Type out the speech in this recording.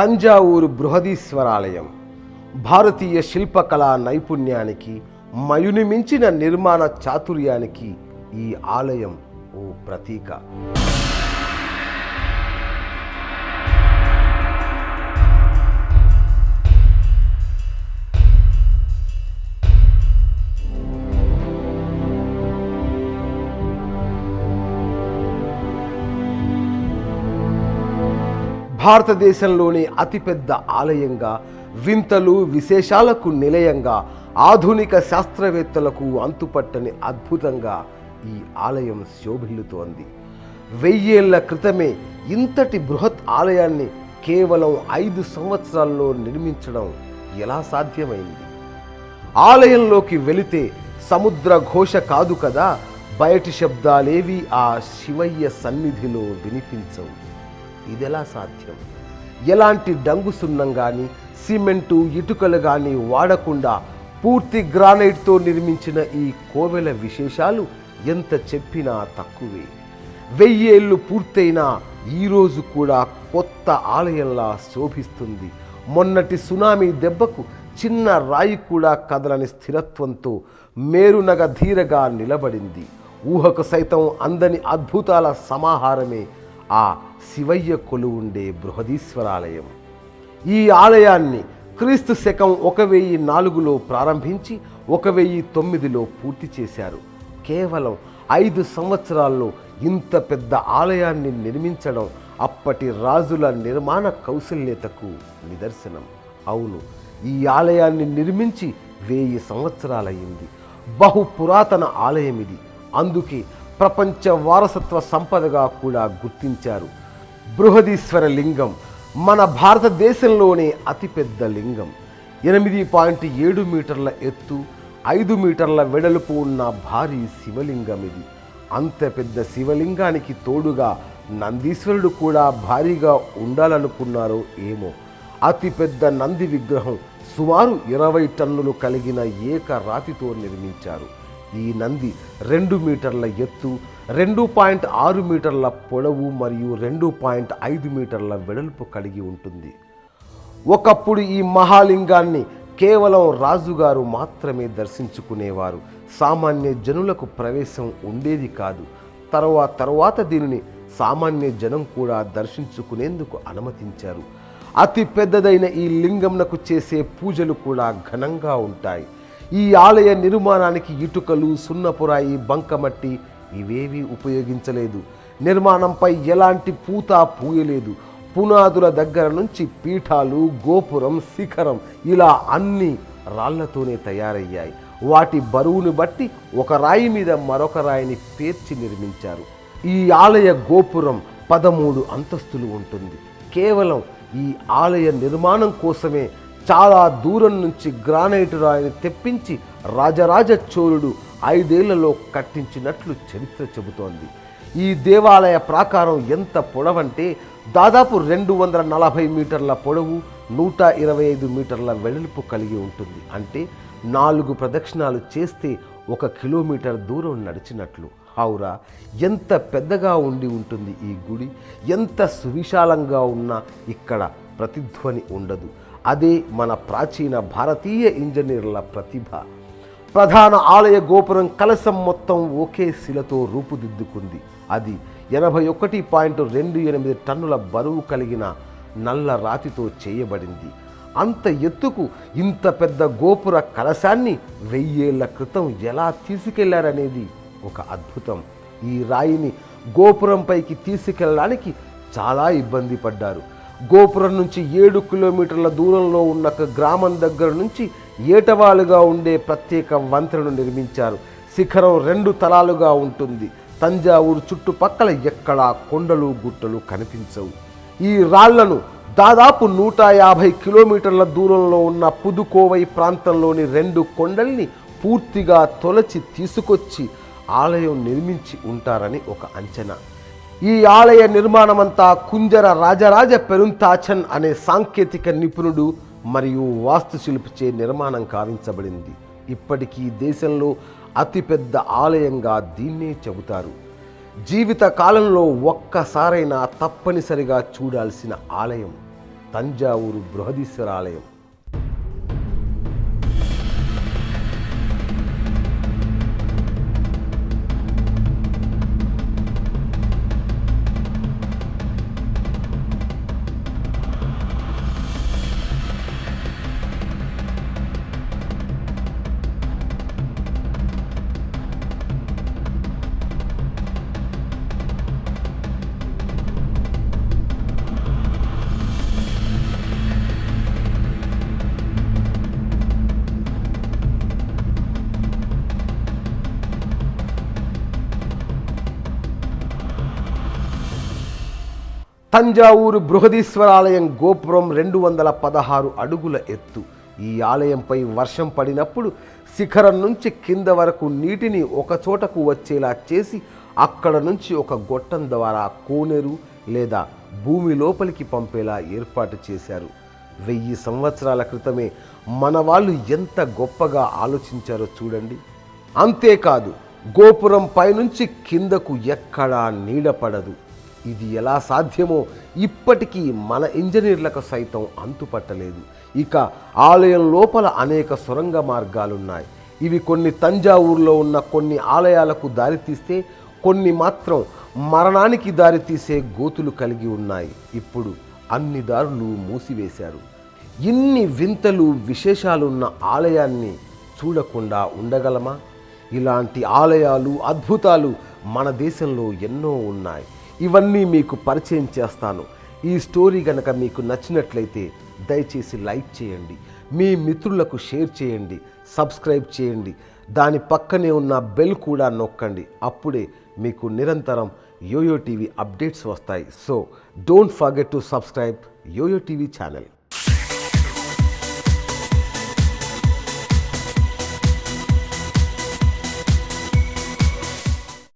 తంజావూరు బృహదీశ్వరాలయం భారతీయ శిల్పకళా నైపుణ్యానికి మయుని మించిన నిర్మాణ చాతుర్యానికి ఈ ఆలయం ఓ ప్రతీక. భారతదేశంలోని అతిపెద్ద ఆలయంగా, వింతలు విశేషాలకు నిలయంగా, ఆధునిక శాస్త్రవేత్తలకు అంతుపట్టని అద్భుతంగా ఈ ఆలయం శోభిల్లుతోంది. 1000 ఏళ్ల క్రితమే ఇంతటి బృహత్ ఆలయాన్ని కేవలం 5 సంవత్సరాల్లో నిర్మించడం ఎలా సాధ్యమైంది? ఆలయంలోకి వెళితే సముద్ర ఘోష కాదు కదా, బయటి శబ్దాలేవి ఆ శివయ్య సన్నిధిలో వినిపించవు. ఇదెలా సాధ్యం? ఎలాంటి డంగు సున్నం కానీ, సిమెంటు ఇటుకలు కానీ వాడకుండా పూర్తి గ్రానైట్తో నిర్మించిన ఈ కోవెల విశేషాలు ఎంత చెప్పినా తక్కువే. 1000 ఏళ్ళు పూర్తయినా ఈరోజు కూడా కొత్త ఆలయంలా శోభిస్తుంది. మొన్నటి సునామీ దెబ్బకు చిన్న రాయి కూడా కదలని స్థిరత్వంతో మేరునగ ధీరగా నిలబడింది. ఊహకు సైతం అందని అద్భుతాల సమాహారమే ఆ శివయ్య కొలువుండే బృహదీశ్వరాలయం. ఈ ఆలయాన్ని క్రీస్తు శకం 1004లో ప్రారంభించి 1009లో పూర్తి చేశారు. కేవలం 5 సంవత్సరాల్లో ఇంత పెద్ద ఆలయాన్ని నిర్మించడం అప్పటి రాజుల నిర్మాణ కౌశల్యతకు నిదర్శనం. అవును, ఈ ఆలయాన్ని నిర్మించి 1000 సంవత్సరాలయ్యింది. బహు పురాతన ఆలయం ఇది. అందుకే ప్రపంచ వారసత్వ సంపదగా కూడా గుర్తించారు. బృహదీశ్వర లింగం మన భారతదేశంలోనే అతిపెద్ద లింగం. 8.7 మీటర్ల ఎత్తు, 5 మీటర్ల వెడల్పు ఉన్న భారీ శివలింగం ఇది. అంత పెద్ద శివలింగానికి తోడుగా నందీశ్వరుడు కూడా భారీగా ఉండాలనుకున్నారో ఏమో. అతిపెద్ద నంది విగ్రహం సుమారు 20 టన్నులు కలిగిన ఏక రాతితో నిర్మించారు. ఈ నంది 2 మీటర్ల ఎత్తు, 2.6 మీటర్ల పొడవు మరియు 2.5 మీటర్ల వెడల్పు కలిగి ఉంటుంది. ఒకప్పుడు ఈ మహాలింగాన్ని కేవలం రాజుగారు మాత్రమే దర్శించుకునేవారు. సామాన్య జనులకు ప్రవేశం ఉండేది కాదు. తరువాత దీనిని సామాన్య జనం కూడా దర్శించుకునేందుకు అనుమతించారు. అతి పెద్దదైన ఈ లింగంనకు చేసే పూజలు కూడా ఘనంగా ఉంటాయి. ఈ ఆలయ నిర్మాణానికి ఇటుకలు, సున్నపురాయి, బంకమట్టి ఇవేవీ ఉపయోగించలేదు. నిర్మాణంపై ఎలాంటి పూత పూయలేదు. పునాదుల దగ్గర నుంచి పీఠాలు, గోపురం, శిఖరం ఇలా అన్ని రాళ్లతోనే తయారయ్యాయి. వాటి బరువును బట్టి ఒక రాయి మీద మరొక రాయిని పేర్చి నిర్మించారు. ఈ ఆలయ గోపురం 13 అంతస్తులు ఉంటుంది. కేవలం ఈ ఆలయ నిర్మాణం కోసమే చాలా దూరం నుంచి గ్రానైట్ రాయిని తెప్పించి రాజరాజ చోళుడు 5 ఏళ్లలో కట్టించినట్లు చరిత్ర చెబుతోంది. ఈ దేవాలయ ప్రాకారం ఎంత పొడవంటే దాదాపు 240 మీటర్ల పొడవు, 125 మీటర్ల వెడల్పు కలిగి ఉంటుంది. అంటే 4 ప్రదక్షిణాలు చేస్తే 1 కిలోమీటర్ దూరం నడిచినట్లు. హౌరా, ఎంత పెద్దగా ఉండి ఉంటుంది ఈ గుడి! ఎంత సువిశాలంగా ఉన్నా ఇక్కడ ప్రతిధ్వని ఉండదు. అదే మన ప్రాచీన భారతీయ ఇంజనీర్ల ప్రతిభ. ప్రధాన ఆలయ గోపురం కలశం మొత్తం ఒకే శిలతో రూపుదిద్దుకుంది. అది 81.28 టన్నుల బరువు కలిగిన నల్ల రాతితో చేయబడింది. అంత ఎత్తుకు ఇంత పెద్ద గోపుర కలశాన్ని 1000 ఏళ్ల క్రితం ఎలా తీసుకెళ్లారనేది ఒక అద్భుతం. ఈ రాయిని గోపురంపైకి తీసుకెళ్ళడానికి చాలా ఇబ్బంది పడ్డారు. గోపురం నుంచి 7 కిలోమీటర్ల దూరంలో ఉన్న గ్రామం దగ్గర నుంచి ఏటవాలుగా ఉండే ప్రత్యేక వంతెనను నిర్మించారు. శిఖరం 2 తలాలుగా ఉంటుంది. తంజావూరు చుట్టుపక్కల ఎక్కడా కొండలు గుట్టలు కనిపించవు. ఈ రాళ్లను దాదాపు 150 కిలోమీటర్ల దూరంలో ఉన్న పుదుకోవై ప్రాంతంలోని 2 కొండల్ని పూర్తిగా తొలచి తీసుకొచ్చి ఆలయం నిర్మించి ఉంటారని ఒక అంచనా. ఈ ఆలయ నిర్మాణమంతా కుంజర రాజరాజ పెరుంతాచన్ అనే సాంకేతిక నిపుణుడు మరియు వాస్తుశిల్పిచే నిర్మాణం కావించబడింది. ఇప్పటికీ దేశంలో అతిపెద్ద ఆలయంగా దీన్నే చెబుతారు. జీవిత కాలంలో ఒక్కసారైనా తప్పనిసరిగా చూడాల్సిన ఆలయం. తంజావూరు బృహదీశ్వర ఆలయం. తంజావూరు బృహదీశ్వరాలయం గోపురం 216 అడుగుల ఎత్తు. ఈ ఆలయంపై వర్షం పడినప్పుడు శిఖరం నుంచి కింద వరకు నీటిని ఒక చోటకు వచ్చేలా చేసి అక్కడ నుంచి ఒక గొట్టం ద్వారా కోనేరు లేదా భూమి లోపలికి పంపేలా ఏర్పాటు చేశారు. 1000 సంవత్సరాల క్రితమే మన వాళ్ళు ఎంత గొప్పగా ఆలోచించారో చూడండి. అంతేకాదు, గోపురం పైనుంచి కిందకు ఎక్కడా నీడ పడదు. ఇది ఎలా సాధ్యమో ఇప్పటికీ మన ఇంజనీర్లకు సైతం అంతుపట్టలేదు. ఇక ఆలయం లోపల అనేక సొరంగ మార్గాలున్నాయి. ఇవి కొన్ని తంజావూరులో ఉన్న కొన్ని ఆలయాలకు దారితీస్తే, కొన్ని మాత్రం మరణానికి దారితీసే గోతులు కలిగి ఉన్నాయి. ఇప్పుడు అన్ని దారులు మూసివేశారు. ఇన్ని వింతలు విశేషాలున్న ఆలయాన్ని చూడకుండా ఉండగలమా? ఇలాంటి ఆలయాలు, అద్భుతాలు మన దేశంలో ఎన్నో ఉన్నాయి. ఇవన్నీ మీకు పరిచయం చేస్తాను. ఈ స్టోరీ కనుక మీకు నచ్చినట్లయితే దయచేసి లైక్ చేయండి, మీ మిత్రులకు షేర్ చేయండి, సబ్స్క్రైబ్ చేయండి. దాని పక్కనే ఉన్న బెల్ కూడా నొక్కండి. అప్పుడే మీకు నిరంతరం యోయో టీవీ అప్డేట్స్ వస్తాయి. So don't forget to subscribe YoYo TV channel.